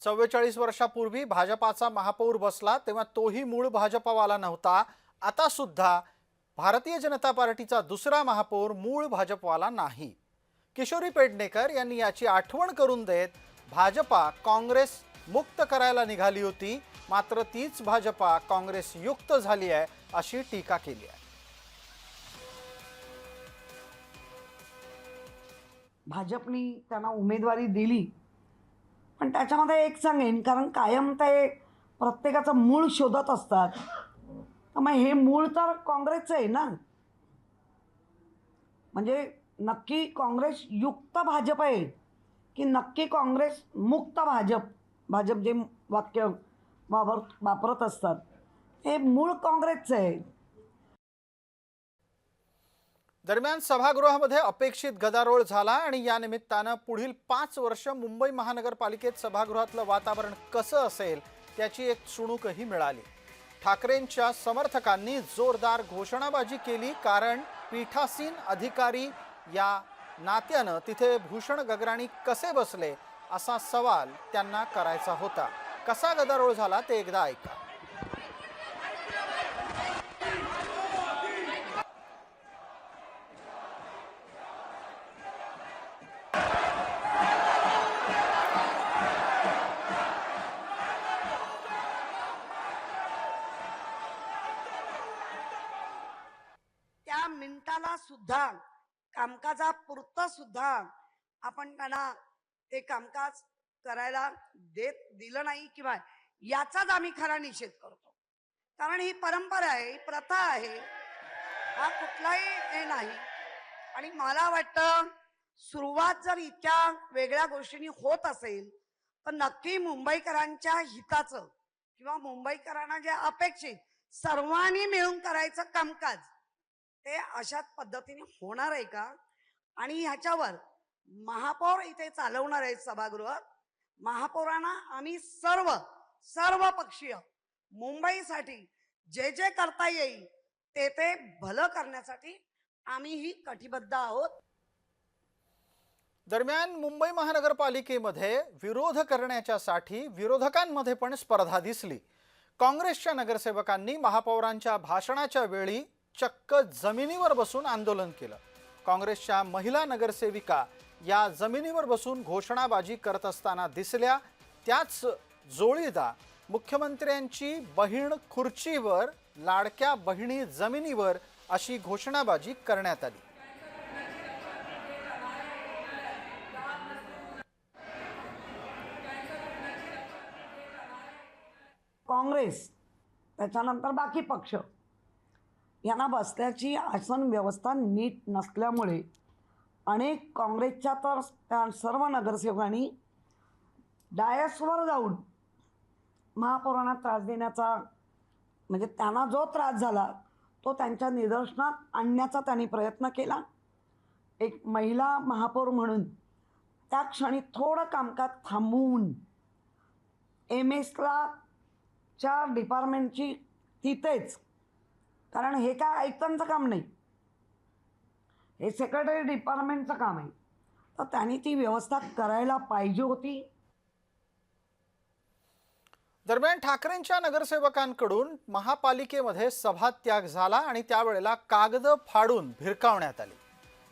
44 वर्षापूर्वी भाजपाचा महापौर बसला तेव्हा तोही मूळ भाजपवाला नव्हता। आता सुद्धा भारतीय जनता पार्टीचा दुसरा महापौर मूळ भाजपवाला नाही। किशोरी पेडणेकर यांनी याची आठवण करून देत भाजपा काँग्रेस मुक्त करायला निघाली होती, मात्र तीच भाजपा काँग्रेस युक्त झाली आहे अशी टीका केली आहे। भाजपनी त्यांना उमेदवारी दिली, पण त्याच्यामध्ये एक सांगेन, कारण कायम ते प्रत्येकाचं मूळ शोधत असतात, तर मग हे मूळ तर काँग्रेसचं आहे ना। म्हणजे नक्की काँग्रेस युक्त भाजप आहे की नक्की काँग्रेस मुक्त भाजप जे वाक्य वापरत असतात हे मूळ काँग्रेसचं आहे। दरम्यान सभागृहामध्ये अपेक्षित गदारोळ झाला आणि या निमित्तानं पुढील 5 वर्ष मुंबई महानगरपालिकेत सभागृहातलं वातावरण कसं असेल त्याची एक चुणूकही मिळाली। ठाकरेंच्या समर्थकांनी जोरदार घोषणाबाजी केली, कारण पीठासीन अधिकारी या नात्यानं तिथे भूषण गगराणी कसे बसले असा सवाल त्यांना करायचा होता। कसा गदारोळ झाला ते एकदा ऐका। त्या मिनिटाला सुद्धा कामकाजापुरतं सुद्धा आपण त्यांना ते कामकाज करायला दिलं नाही किंवा याचाच आम्ही खरा निषेध करतो। कारण ही परंपरा आहे, ही प्रथा आहे, हा कुठलाही हे नाही। आणि मला वाटतं सुरुवात जर इतक्या वेगळ्या गोष्टींनी होत असेल तर नक्की मुंबईकरांच्या हिताचं किंवा मुंबईकरांना जे अपेक्षित सर्वांनी मिळून करायचं कामकाज ते अशाच पद्धतीने होणार आहे का? आणि ह्याच्यावर महापौर इथे चालवणार आहेत सभागृह। महापौरांना आम्ही सर्व पक्षीय मुंबईसाठी जे जे करता येईल ते भलं करण्यासाठी आम्हीही कटिबद्ध आहोत। दरम्यान मुंबई महानगरपालिकेमध्ये विरोध करण्याच्यासाठी विरोधकांमध्ये पण स्पर्धा दिसली। काँग्रेसच्या नगरसेवकांनी महापौरांच्या भाषणाच्या वेळी चक्क जमिनीवर बसून आंदोलन केलं। काँग्रेसच्या महिला नगरसेविका या जमिनीवर बसून घोषणाबाजी करत असताना दिसल्या। त्याच जोळीदा मुख्यमंत्र्यांची बहीण खुर्चीवर, लाडक्या बहिणी जमिनीवर अशी घोषणाबाजी करण्यात आली। काँग्रेस त्याच्यानंतर बाकी पक्ष यांना बसल्याची आसन व्यवस्था नीट नसल्यामुळे अनेक काँग्रेसच्या तर त्या सर्व नगरसेवकांनी डायसवर जाऊन महापौरांना त्रास देण्याचा, म्हणजे त्यांना जो त्रास झाला तो त्यांच्या निदर्शनात आणण्याचा त्यांनी प्रयत्न केला। एक महिला महापौर म्हणून त्या क्षणी थोडं कामकाज थांबवून MS च्या डिपार्टमेंटची तिथेच, कारण हे काय आयुक्तांचं काम नाही, हे सेक्रेटरी डिपार्टमेंटचं काम आहे, तर त्यांनी ती व्यवस्था करायला पाहिजे होती। दरम्यान ठाकरेंच्या नगरसेवकांकडून महापालिकेमध्ये सभात्याग झाला आणि त्यावेळेला कागद फाडून भिरकावण्यात आली।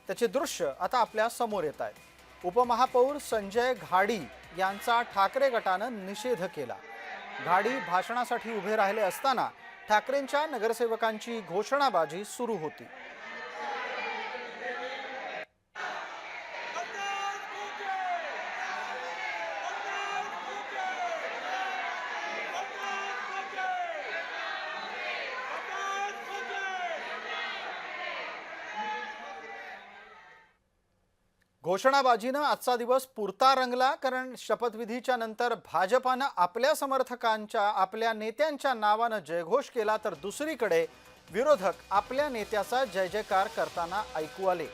त्याचे दृश्य आता आपल्या समोर येत आहे। उपमहापौर संजय घाडी यांचा ठाकरे गटानं निषेध केला। घाडी भाषणासाठी उभे राहिले असताना ठाकरेंच्या नगरसेवकांची घोषणाबाजी सुरू होती। घोषणाबाजीनं आजचा दिवस पुरता रंगला, कारण शपथविधीच्या नंतर भाजपानं आपल्या समर्थकांच्या, आपल्या नेत्यांच्या नावानं जयघोष केला, तर दुसरीकडे विरोधक आपल्या नेत्याचा जय जयकार करताना ऐकू आले।